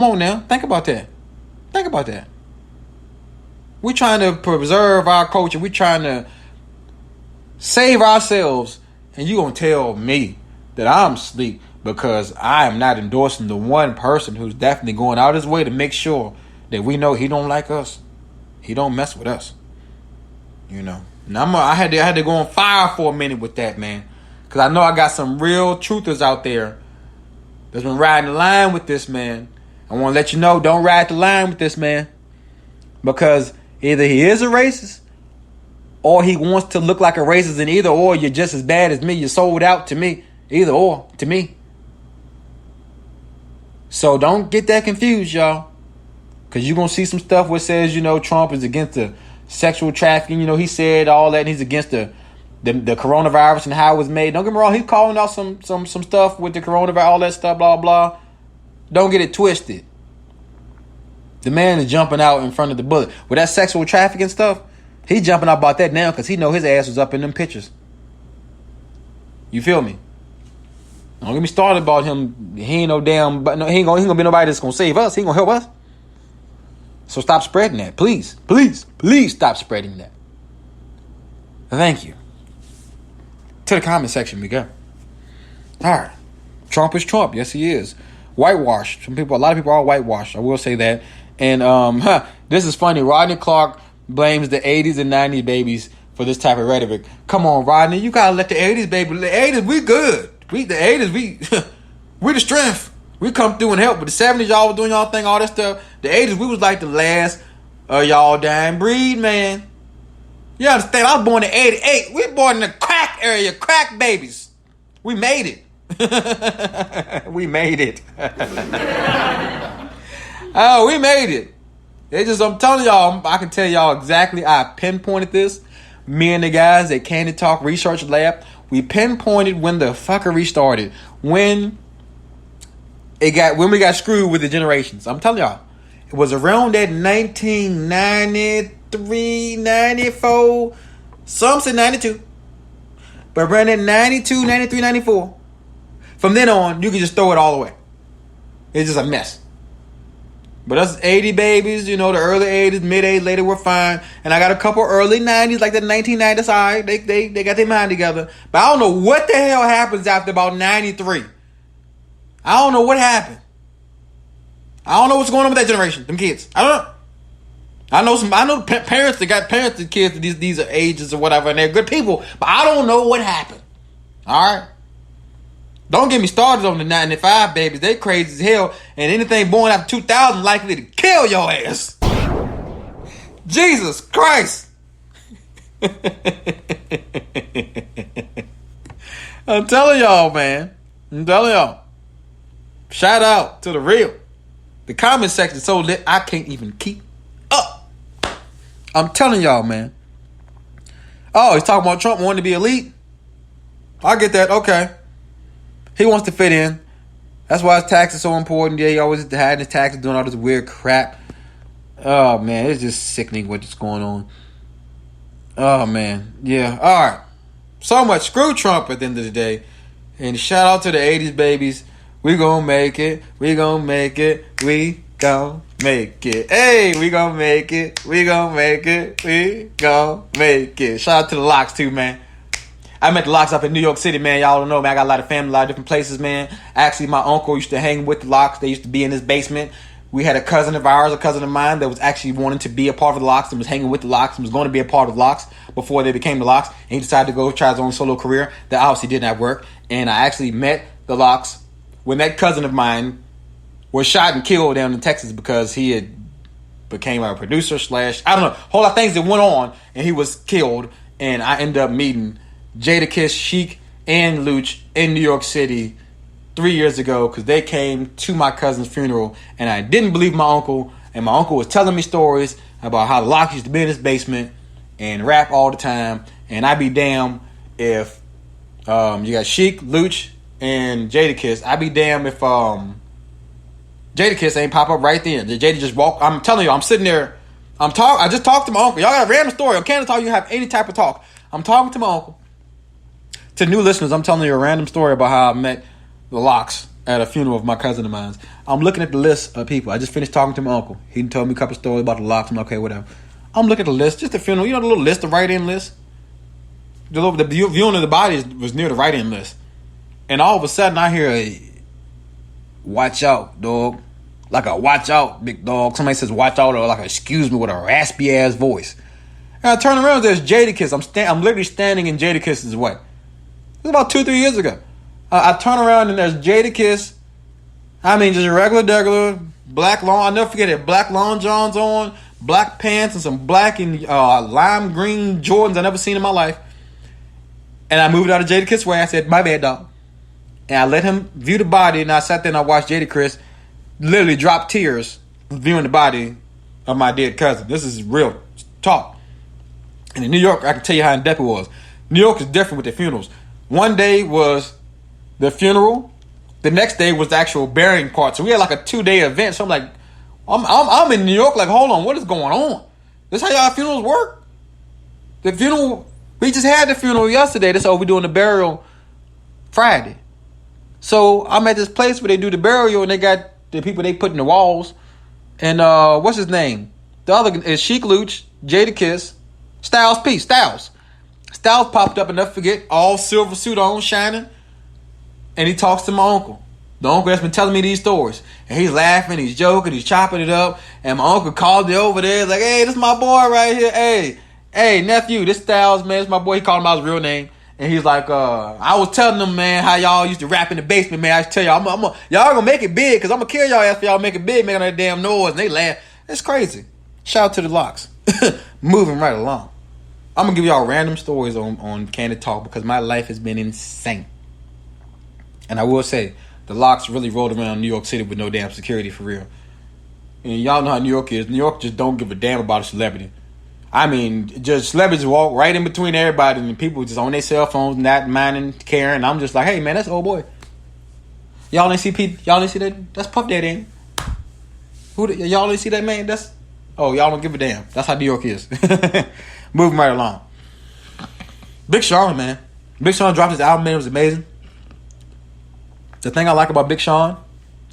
Come on now. Think about that. Think about that. We're trying to preserve our culture. We're trying to save ourselves. And you going to tell me that I'm asleep because I am not endorsing the one person who's definitely going out his way to make sure that we know he don't like us. He don't mess with us. You know. And I had to go on fire for a minute with that, man. Because I know I got some real truthers out there that's been riding the line with this, man. I want to let you know, don't ride the line with this, man. Because either he is a racist or he wants to look like a racist, and either or you're just as bad as me. You're sold out to me. Either or to me. So don't get that confused, y'all. Because you're going to see some stuff where it says, Trump is against the sexual trafficking. He said all that, and he's against the coronavirus and how it was made. Don't get me wrong, he's calling out some stuff with the coronavirus, all that stuff, blah, blah. Don't get it twisted. The man is jumping out in front of the bullet. With that sexual trafficking stuff, he's jumping out about that now because he know his ass was up in them pictures. You feel me? Don't get me started about him. He ain't no damn, but no, he ain't gonna be nobody that's gonna save us. He ain't gonna help us. So stop spreading that. Please, please, please stop spreading that. Thank you. To the comment section we go. All right. Trump is Trump. Yes, he is. Whitewashed. A lot of people are whitewashed. I will say that. And this is funny. Rodney Clark blames the 80s and 90s babies for this type of rhetoric. Come on, Rodney. You gotta let the 80s baby. The 80s, we good. The 80s, we the strength. We come through and help. But the 70s, y'all was doing y'all thing, all that stuff. The 80s, we was like the last y'all dying breed, man. You understand? I was born in 88. We born in the crack area. Crack babies. We made it. We made it. Oh, we made it. I'm telling y'all, I can tell y'all exactly. I pinpointed this. Me and the guys at Candid Talk Research Lab, we pinpointed when the fuckery started. When we got screwed with the generations. I'm telling y'all. It was around that 1993, 94. Some said 92. But around that 92, 93, 94. From then on, you can just throw it all away. It's just a mess. But us 80 babies, the early 80s, mid 80s, later we're fine. And I got a couple early 90s, like the 1990s. All right, they got their mind together. But I don't know what the hell happens after about 93. I don't know what happened. I don't know what's going on with that generation, them kids. I don't know. I know parents that got parents to kids that these are ages or whatever, and they're good people. But I don't know what happened. All right. Don't get me started on the 95 babies. They crazy as hell. And anything born after 2000 likely to kill your ass. Jesus Christ. I'm telling y'all, man. I'm telling y'all. Shout out to the real. The comment section is so lit, I can't even keep up. I'm telling y'all, man. Oh, he's talking about Trump wanting to be elite. I get that. Okay. He wants to fit in. That's why his tax is so important. Yeah, he always hiding his taxes, doing all this weird crap. Oh, man. It's just sickening what's going on. Oh, man. Yeah. All right. So much. Screw Trump at the end of the day. And shout out to the 80s babies. We gonna make it. We gonna make it. We gonna make it. Hey, we gonna make it. We gonna make it. We gonna make it. Shout out to the Locks too, man. I met the Locks up in New York City, man. Y'all don't know, man. I got a lot of family, a lot of different places, man. Actually, my uncle used to hang with the Locks. They used to be in his basement. We had a cousin of ours, a cousin of mine, that was actually wanting to be a part of the Locks and was hanging with the Locks and was going to be a part of the Locks before they became the Locks. And he decided to go try his own solo career. That obviously did not work. And I actually met the Locks when that cousin of mine was shot and killed down in Texas because he had became a producer / I don't know, a whole lot of things that went on, and he was killed. And I ended up meeting Jadakiss, Sheik, and Luch in New York City 3 years ago because they came to my cousin's funeral, and I didn't believe my uncle, and my uncle was telling me stories about how the Locks used to be in his basement and rap all the time, and I'd be damned if you got Sheik, Luch, and Jadakiss. I'd be damned if Jadakiss ain't pop up right then. Jada just walk. I'm telling you, I'm sitting there. I just talked to my uncle. Y'all got a random story. I can't tell you have any type of talk. I'm talking to my uncle. To new listeners, I'm telling you a random story about how I met the Locks at a funeral of my cousin of mine. I'm looking at the list of people. I just finished talking to my uncle. He told me a couple stories about the locks. I'm like, okay, whatever. I'm looking at the list, just the funeral. You know the little list, the write-in list? The viewing of the body was near the write-in list. And all of a sudden, I hear a, watch out, dog. Like a watch out, big dog. Somebody says watch out, or like a excuse me with a raspy-ass voice. And I turn around, there's Jadakiss. I'm literally standing in Jadakiss's way. It was about 2-3 years ago. I turn around and there's Jadakiss. I mean, just a regular black long. I'll never forget it. Black long johns on, black pants, and some black and lime green Jordans I never seen in my life. And I moved out of Jadakiss' way. I said, my bad, dog. And I let him view the body, and I sat there and I watched Jadakiss literally drop tears viewing the body of my dead cousin. This is real talk. And in New York, I can tell you how in depth it was. New York is different with their funerals. One day was the funeral. The next day was the actual burying part. So we had like a 2-day event. So I'm like, I'm in New York. Like, hold on, what is going on? This how y'all funerals work? The funeral, we just had the funeral yesterday. That's we're doing the burial Friday. So I'm at this place where they do the burial, and they got the people they put in the walls. And what's his name? The other is Sheik Luch, Jadakiss, Styles P. Styles popped up, and never forget, all silver suit on, shining. And he talks to my uncle. The uncle that's been telling me these stories. And he's laughing, he's joking, he's chopping it up. And my uncle called me over there. He's like, hey, this is my boy right here. Hey, nephew, this Styles, man. This is my boy. He called him out his real name. And he's like, I was telling them, man, how y'all used to rap in the basement, man. I tell y'all, y'all gonna make it big, because I'm gonna kill y'all after y'all make it big, making that damn noise. And they laugh. It's crazy. Shout out to the locks. Moving right along. I'm gonna give y'all random stories on Candid Talk, because my life has been insane. And I will say, the locks really rolled around New York City with no damn security, for real. And y'all know how New York is. New York just don't give a damn about a celebrity. I mean, just celebrities walk right in between everybody, and people just on their cell phones, not minding, caring. I'm just like, hey, man, that's old boy. Y'all ain't see that? That's Puff Daddy, ain't it? Y'all ain't see that, man? Y'all don't give a damn. That's how New York is. Moving right along. Big Sean, man. Big Sean dropped his album, man. It was amazing. The thing I like about Big Sean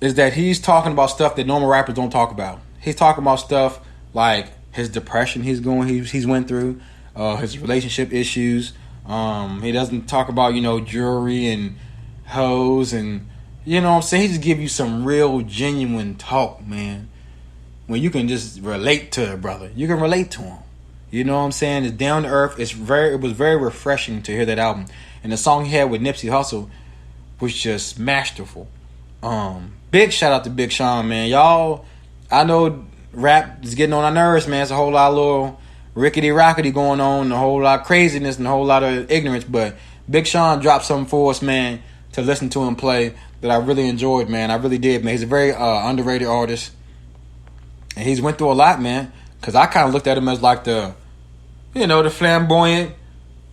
is that he's talking about stuff that normal rappers don't talk about. He's talking about stuff like his depression he's went through, his relationship issues. He doesn't talk about, jewelry and hoes and, what I'm saying? He just give you some real genuine talk, man. When you can just relate to a brother. You can relate to him. You know what I'm saying? It's down to earth. It was very refreshing to hear that album. And the song he had with Nipsey Hussle was just masterful. Big shout out to Big Sean, man. Y'all, I know rap is getting on our nerves, man. It's a whole lot of little rickety-rockety going on, a whole lot of craziness and a whole lot of ignorance. But Big Sean dropped something for us, man, to listen to him play that I really enjoyed, man. I really did, man. He's a very underrated artist. And he's went through a lot, man. Because I kind of looked at him as like the flamboyant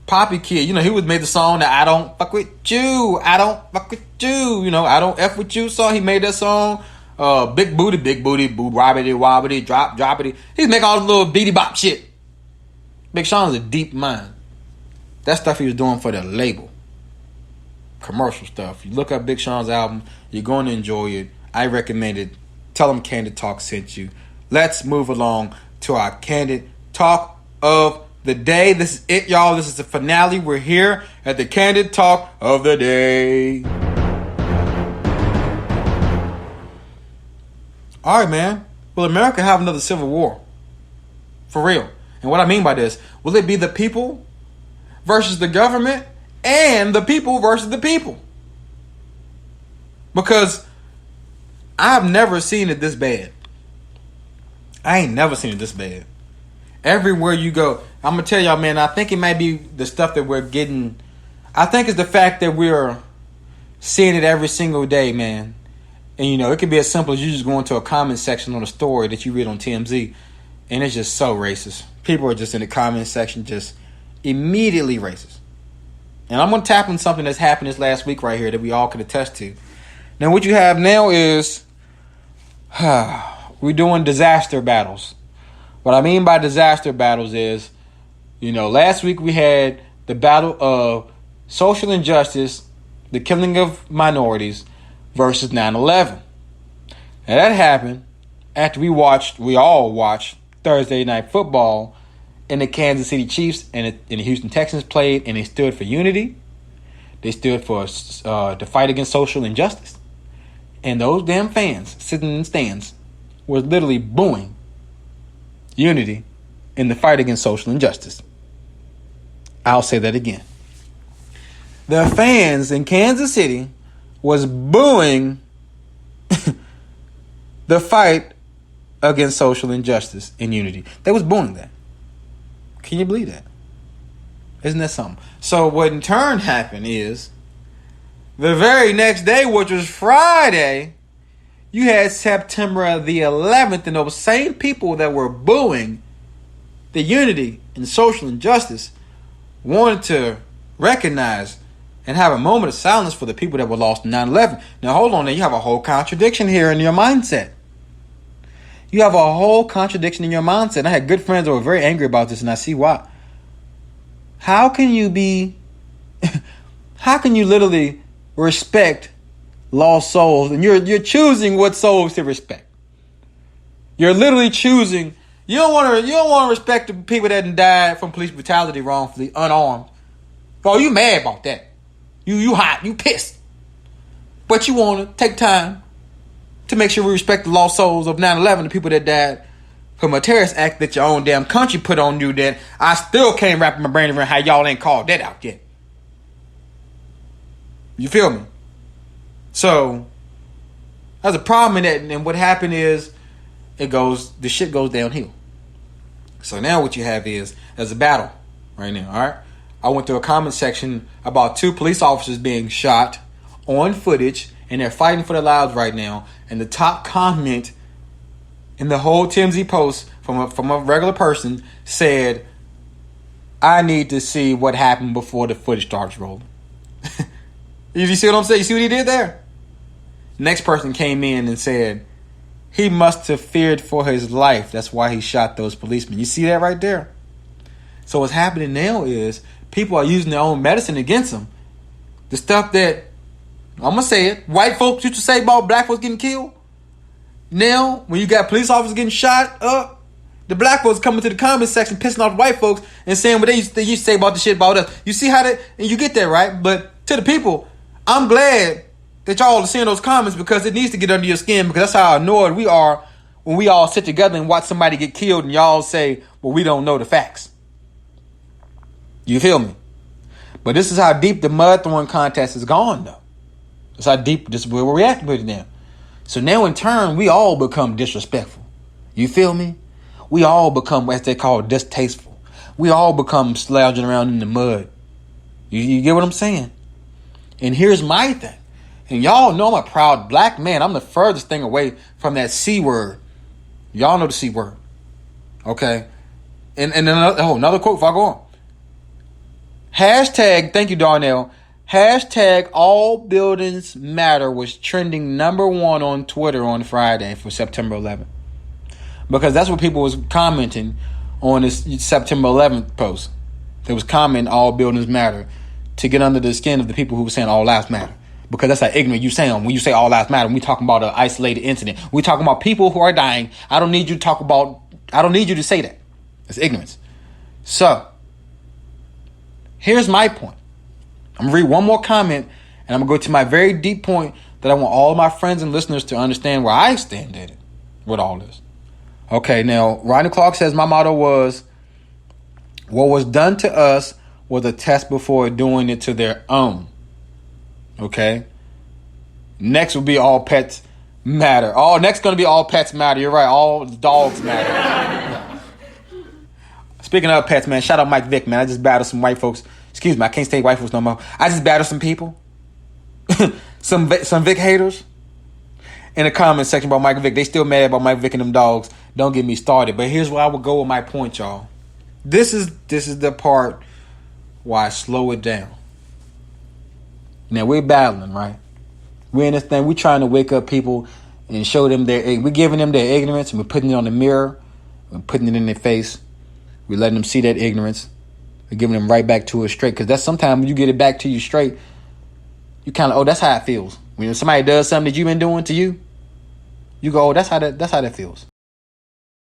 poppy kid. He was made the song that I don't fuck with you. I don't fuck with you. I don't F with you song. He made that song. Big booty, boo, wobbity, droppity. He's making all this little beady bop shit. Big Sean's a deep mind. That stuff he was doing for the label. Commercial stuff. You look up Big Sean's album, you're going to enjoy it. I recommend it. Tell him Candid Talk sent you. Let's move along to our Candid Talk of the day. This is it, y'all. This is the finale. We're here at the Candid Talk of the day. All right, man. Will America have another civil war? For real. And what I mean by this, will it be the people versus the government and the people versus the people? Because I've never seen it this bad. I ain't never seen it this bad. Everywhere you go, I'm going to tell y'all, man, I think it might be the stuff that we're getting. I think it's the fact that we're seeing it every single day, man. And, it could be as simple as you just go into a comment section on a story that you read on TMZ, and it's just so racist. People are just in the comment section just immediately racist. And I'm going to tap on something that's happened this last week right here that we all can attest to. Now, what you have now is we're doing disaster battles. What I mean by disaster battles is, last week we had the battle of social injustice, the killing of minorities, versus 9/11. And that happened after we all watched Thursday Night Football, and the Kansas City Chiefs and the Houston Texans played, and they stood for unity. They stood for the fight against social injustice. And those damn fans sitting in the stands were literally booing unity in the fight against social injustice. I'll say that again. The fans in Kansas City was booing the fight against social injustice and unity. They was booing that. Can you believe that? Isn't that something? So what in turn happened is the very next day, which was Friday, you had September the 11th, and those same people that were booing the unity and social injustice wanted to recognize and have a moment of silence for the people that were lost in 9/11. Now, hold on. Now, you have a whole contradiction here in your mindset. You have a whole contradiction in your mindset. I had good friends that were very angry about this, and I see why. How can you literally respect lost souls, and you're choosing what souls to respect? You're literally choosing. You don't want to respect the people that died from police brutality wrongfully, unarmed. Oh, you mad about that? You hot? You pissed? But you want to take time to make sure we respect the lost souls of 9/11, the people that died from a terrorist act that your own damn country put on you. That I still can't wrap my brain around how y'all ain't called that out yet. You feel me? So there's a problem in that, and what happened is the shit goes downhill. So now what you have is there's a battle right now. All right, I went through a comment section about 2 police officers being shot on footage, and they're fighting for their lives right now. And the top comment in the whole TMZ post from a regular person said, "I need to see what happened before the footage starts rolling." You see what I'm saying? You see what he did there? Next person came in and said, "He must have feared for his life. That's why he shot those policemen." You see that right there? So what's happening now is people are using their own medicine against them. The stuff that, I'm going to say it, white folks used to say about black folks getting killed. Now, when you got police officers getting shot up, the black folks coming to the comment section pissing off white folks and saying what they used to say about the shit about us. You see how that, and you get that, right? But to the people, I'm glad that y'all are seeing those comments, because it needs to get under your skin, because that's how annoyed we are when we all sit together and watch somebody get killed and y'all say, well, we don't know the facts. You feel me? But this is how deep the mud throwing contest has gone, though. That's how deep, this is where we're at with it now. So now in turn, we all become disrespectful. You feel me? We all become, as they call it, distasteful. We all become slouching around in the mud. You get what I'm saying? And here's my thing. And y'all know I'm a proud black man. I'm the furthest thing away from that C word. Y'all know the C word. Okay? And another quote before I go on. Hashtag, thank you, Darnell. Hashtag all buildings matter was trending #1 on Twitter on Friday for September 11th. Because that's what people was commenting on this September 11th post. They was commenting all buildings matter to get under the skin of the people who were saying all lives matter. Because that's how ignorant you sound when you say all lives matter. When we talking about an isolated incident. We talking about people who are dying. I don't need you to say that. It's ignorance. So, here's my point. I'm going to read one more comment, and I'm going to go to my very deep point that I want all my friends and listeners to understand where I stand at it with all this. Okay, now, Rodney Clark says my motto was, what was done to us was a test before doing it to their own. Okay? Next will be all pets matter. Next going to be all pets matter. You're right. All dogs matter. Speaking of pets, man, shout out Mike Vick, man. I just battled some white folks. Excuse me, I can't say white folks no more. I just battled some people. some Vic haters. In the comment section about Mike Vick. They still mad about Mike Vick and them dogs. Don't get me started. But here's where I would go with my point, y'all. This is the part why I slow it down. Now, we're battling, right? We're in this thing. We're trying to wake up people and show them we're giving them their ignorance, and we're putting it on the mirror. We're putting it in their face. We're letting them see that ignorance. We're giving them right back to it straight. Because that's sometimes when you get it back to you straight, you kind of, that's how it feels. When somebody does something that you've been doing to you, You go, oh, that's how that feels.